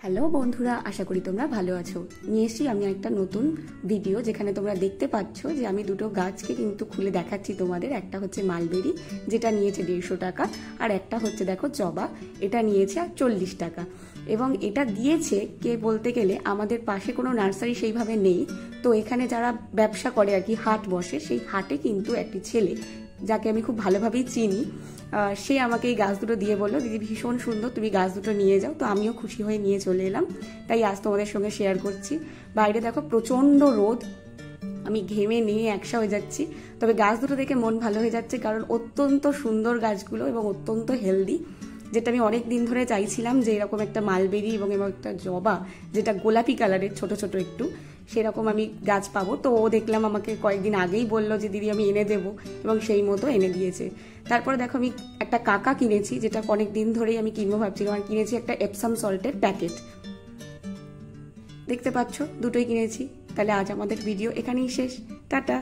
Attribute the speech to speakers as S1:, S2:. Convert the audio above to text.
S1: Hello বন্ধুরা, আশা করি তোমরা ভালো আছো। নিয়ে এসেছি আমি একটা নতুন ভিডিও, যেখানে তোমরা দেখতে পাচ্ছ যে আমি দুটো গাছকে কিন্তু খুলে দেখাচ্ছি তোমাদের। একটা হচ্ছে মালবেরি, যেটা নিয়েছে 150 টাকা, আর একটা হচ্ছে দেখো জবা, এটা নিয়েছে 40 টাকা। এবং এটা দিয়েছে কে বলতে গেলে আমাদের পাশে কোনো নার্সারি সেইভাবে নেই, তো এখানে যারা ব্যবসা করে আর কি, হাট বসে, সেই হাটে কিন্তু একটি ছেলে যাকে আমি খুব ভালোভাবেই চিনি, সে আমাকে এই গাছ দুটো দিয়ে বললো, দিদি ভীষণ সুন্দর, তুমি গাছ দুটো নিয়ে যাও। তো আমিও খুশি হয়ে নিয়ে চলে এলাম, তাই আজ তোমাদের সঙ্গে শেয়ার করছি। বাইরে দেখো প্রচণ্ড রোদ, আমি ঘেমে নিয়ে একসা হয়ে যাচ্ছি, তবে গাছ দুটো দেখে মন ভালো হয়ে যাচ্ছে, কারণ অত্যন্ত সুন্দর গাছগুলো এবং অত্যন্ত হেলদি। যেটা আমি অনেক দিন ধরে চাইছিলাম যে এরকম একটা মালবেরি এবং একটা জবা, যেটা গোলাপি কালারের ছোট ছোট একটু, সেরকম আমি গাছ পাবো। তো ও দেখলাম আমাকে কয়েকদিন আগেই বললো যে দিদি আমি এনে দেবো, এবং সেই মতো এনে দিয়েছে। তারপরে দেখো আমি একটা কাকা কিনেছি, যেটা অনেক দিন ধরেই আমি কিনবো ভাবছিলাম, আর কিনেছি একটা এপসাম সল্টের প্যাকেট। দেখতে পাচ্ছ দুটোই কিনেছি। তাহলে আজ আমাদের ভিডিও এখানেই শেষ, টাটা।